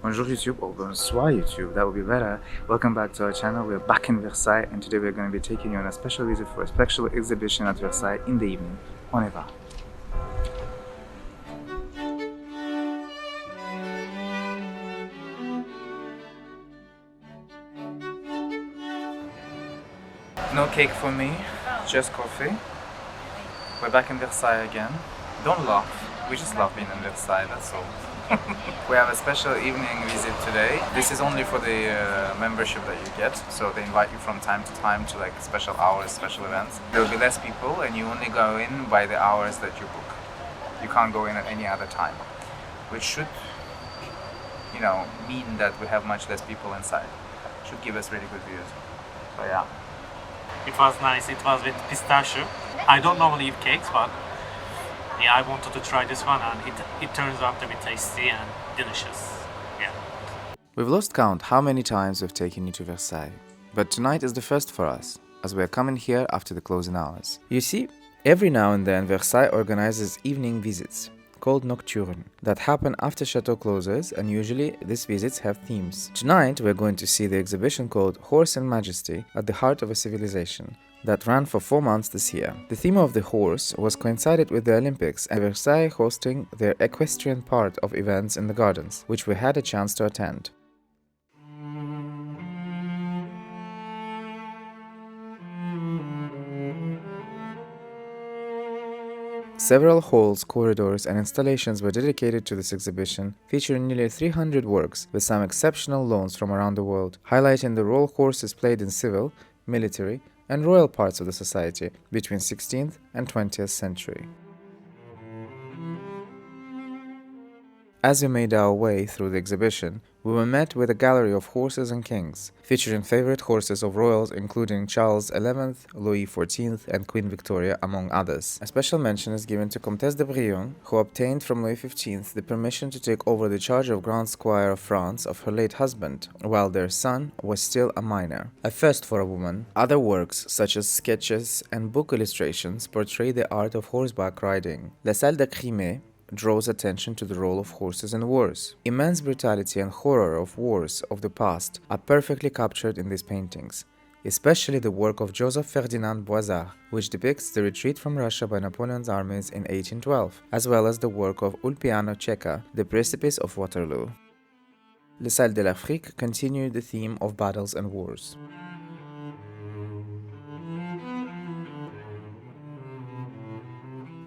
Bonjour YouTube, or bonsoir YouTube, that would be better. Welcome back to our channel. We're back in Versailles and today we're going to be taking you on a special visit for a special exhibition at Versailles in the evening. On y va. No cake for me, just coffee. We're back in Versailles again. Don't laugh, we just love being in Versailles, that's all. We have a special evening visit today. This is only for the membership that you get, so they invite you from time to time to like special hours, special events. There will be less people and you only go in by the hours that you book. You can't go in at any other time, which should, you know, mean that we have much less people inside. Should give us really good views. So yeah. It was nice, it was with pistachio. I don't normally eat cakes, but yeah, I wanted to try this one and it turns out to be tasty and delicious. Yeah. We've lost count how many times we've taken you to Versailles, but tonight is the first for us, as we're coming here after the closing hours. You see, every now and then Versailles organizes evening visits, called nocturnes, that happen after Chateau closes, and usually these visits have themes. Tonight we're going to see the exhibition called Horse and Majesty at the Heart of a Civilization, that ran for 4 months this year. The theme of the horse was coincided with the Olympics and Versailles hosting their equestrian part of events in the gardens, which we had a chance to attend. Several halls, corridors, and installations were dedicated to this exhibition, featuring nearly 300 works with some exceptional loans from around the world, highlighting the role horses played in civil, military, and royal parts of the society between 16th and 20th century. As we made our way through the exhibition, we were met with a gallery of horses and kings, featuring favorite horses of royals including Charles XI, Louis XIV, and Queen Victoria, among others. A special mention is given to Comtesse de Brion, who obtained from Louis XV the permission to take over the charge of Grand Squire of France of her late husband, while their son was still a minor. A first for a woman. Other works, such as sketches and book illustrations, portray the art of horseback riding. La Salle de Crimée draws attention to the role of horses in wars. Immense brutality and horror of wars of the past are perfectly captured in these paintings, especially the work of Joseph Ferdinand Boisard, which depicts the retreat from Russia by Napoleon's armies in 1812, as well as the work of Ulpiano Cecca, The Precipice of Waterloo. Le Salle de l'Afrique continued the theme of battles and wars.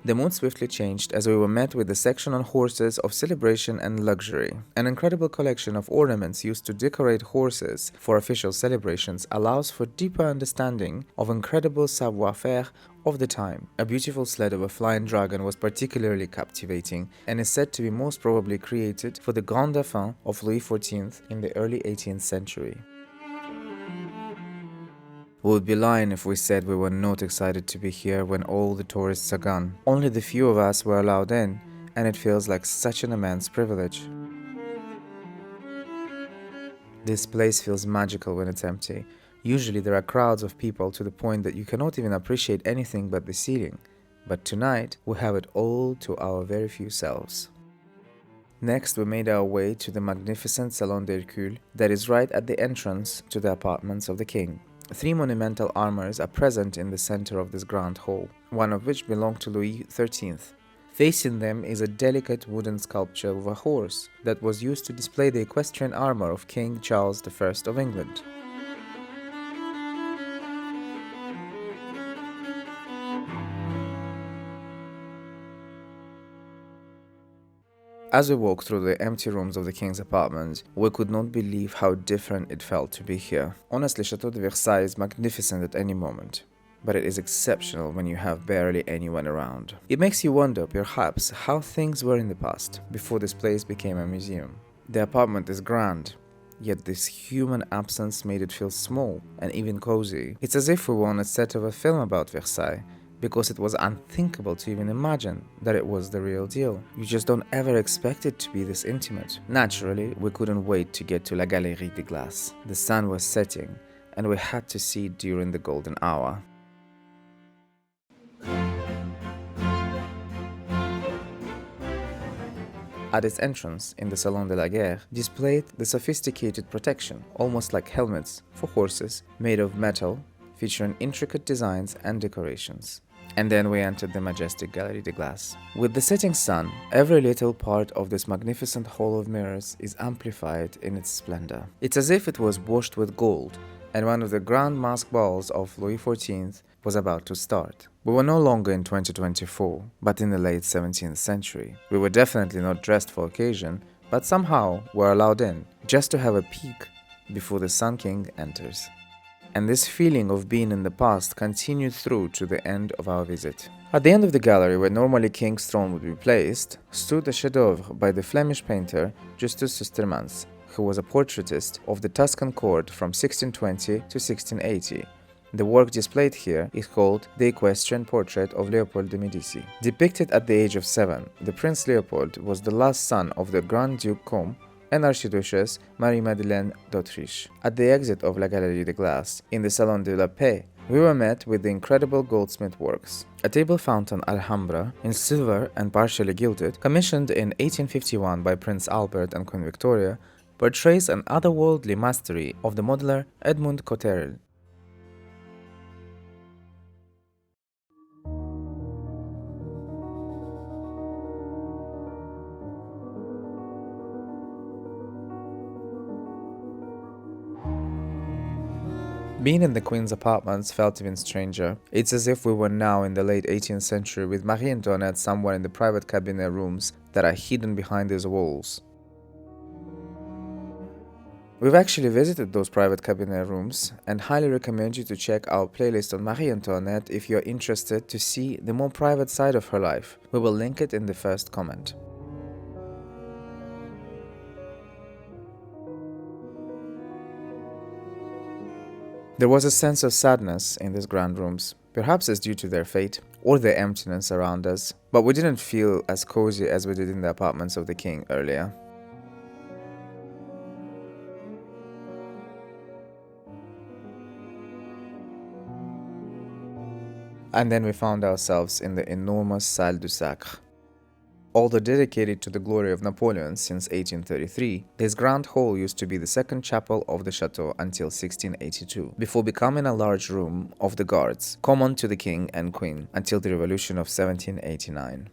The mood swiftly changed as we were met with the section on horses of celebration and luxury. An incredible collection of ornaments used to decorate horses for official celebrations allows for deeper understanding of incredible savoir-faire of the time. A beautiful sled of a flying dragon was particularly captivating and is said to be most probably created for the Grand Dauphin of Louis XIV in the early 18th century. We would be lying if we said we were not excited to be here when all the tourists are gone. Only the few of us were allowed in, and it feels like such an immense privilege. This place feels magical when it's empty. Usually there are crowds of people to the point that you cannot even appreciate anything but the ceiling. But tonight, we have it all to our very few selves. Next, we made our way to the magnificent Salon d'Hercule that is right at the entrance to the apartments of the king. 3 monumental armors are present in the center of this grand hall, one of which belonged to Louis XIII. Facing them is a delicate wooden sculpture of a horse that was used to display the equestrian armor of King Charles I of England. As we walked through the empty rooms of the king's apartment, we could not believe how different it felt to be here. Honestly, Château de Versailles is magnificent at any moment, but it is exceptional when you have barely anyone around. It makes you wonder, perhaps, how things were in the past, before this place became a museum. The apartment is grand, yet this human absence made it feel small and even cozy. It's as if we were on a set of a film about Versailles, because it was unthinkable to even imagine that it was the real deal. You just don't ever expect it to be this intimate. Naturally, we couldn't wait to get to la Galerie de Glaces. The sun was setting, and we had to see it during the golden hour. At its entrance, in the Salon de la Guerre, displayed the sophisticated protection, almost like helmets, for horses made of metal, featuring intricate designs and decorations. And then we entered the majestic Galerie de Glaces. With the setting sun, every little part of this magnificent hall of mirrors is amplified in its splendor. It's as if it was washed with gold, and one of the grand masked balls of Louis XIV was about to start. We were no longer in 2024, but in the late 17th century. We were definitely not dressed for occasion, but somehow were allowed in, just to have a peek before the Sun King enters. And this feeling of being in the past continued through to the end of our visit. At the end of the gallery, where normally King's throne would be placed, stood a chef-d'oeuvre by the Flemish painter Justus Sustermans, who was a portraitist of the Tuscan court from 1620 to 1680. The work displayed here is called The Equestrian Portrait of Leopold de Medici. Depicted at the age of 7, the Prince Leopold was the last son of the Grand Duke Comte and Archduchess Marie-Madeleine d'Autriche. At the exit of La Galerie de Glaces, in the Salon de la Paix, we were met with the incredible goldsmith works. A table fountain Alhambra, in silver and partially gilded, commissioned in 1851 by Prince Albert and Queen Victoria, portrays an otherworldly mastery of the modeler Edmond Cotterell. Being in the Queen's apartments felt even stranger. It's as if we were now in the late 18th century with Marie Antoinette somewhere in the private cabinet rooms that are hidden behind these walls. We've actually visited those private cabinet rooms and highly recommend you to check our playlist on Marie Antoinette if you're interested to see the more private side of her life. We will link it in the first comment. There was a sense of sadness in these grand rooms, perhaps as due to their fate or their emptiness around us, but we didn't feel as cozy as we did in the apartments of the king earlier. And then we found ourselves in the enormous Salle du Sacre. Although dedicated to the glory of Napoleon since 1833, this grand hall used to be the second chapel of the chateau until 1682, before becoming a large room of the guards, common to the king and queen, until the revolution of 1789.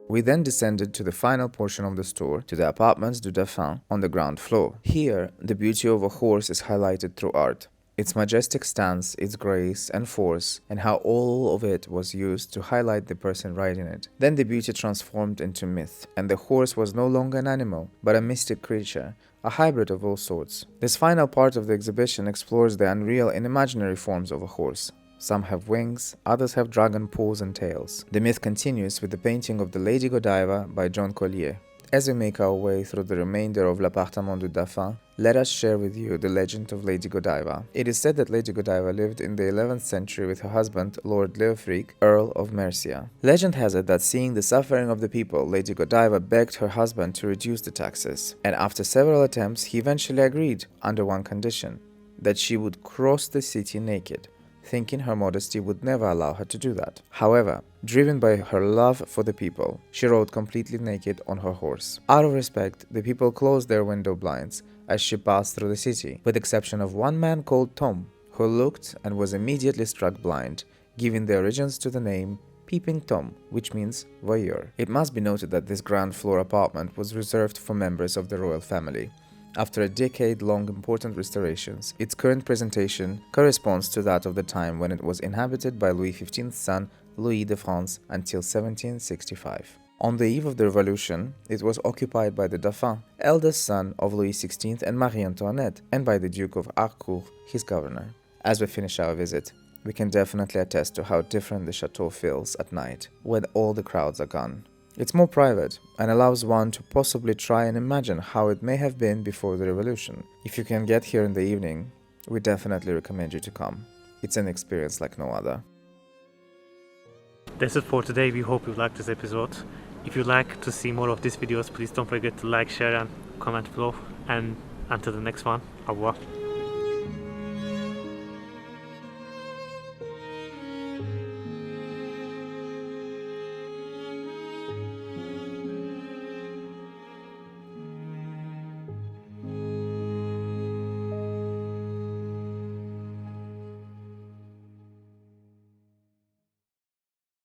We then descended to the final portion of the store, to the apartments du Dauphin on the ground floor. Here, the beauty of a horse is highlighted through art. Its majestic stance, its grace and force, and how all of it was used to highlight the person riding it. Then the beauty transformed into myth, and the horse was no longer an animal, but a mystic creature, a hybrid of all sorts. This final part of the exhibition explores the unreal and imaginary forms of a horse. Some have wings, others have dragon paws and tails. The myth continues with the painting of the Lady Godiva by John Collier. As we make our way through the remainder of L'Appartement du Dauphin, let us share with you the legend of Lady Godiva. It is said that Lady Godiva lived in the 11th century with her husband, Lord Leofric, Earl of Mercia. Legend has it that seeing the suffering of the people, Lady Godiva begged her husband to reduce the taxes, and after several attempts, he eventually agreed under one condition, that she would cross the city naked, thinking her modesty would never allow her to do that. However, driven by her love for the people, she rode completely naked on her horse. Out of respect, the people closed their window blinds as she passed through the city, with the exception of one man called Tom, who looked and was immediately struck blind, giving the origins to the name Peeping Tom, which means voyeur. It must be noted that this ground floor apartment was reserved for members of the royal family. After a decade-long important restorations, its current presentation corresponds to that of the time when it was inhabited by Louis XV's son, Louis de France, until 1765. On the eve of the Revolution, it was occupied by the Dauphin, eldest son of Louis XVI and Marie Antoinette, and by the Duke of Harcourt, his governor. As we finish our visit, we can definitely attest to how different the chateau feels at night, when all the crowds are gone. It's more private and allows one to possibly try and imagine how it may have been before the revolution. If you can get here in the evening, we definitely recommend you to come. It's an experience like no other. That's it for today. We hope you liked this episode. If you'd like to see more of these videos, please don't forget to like, share and comment below. And until the next one, au revoir.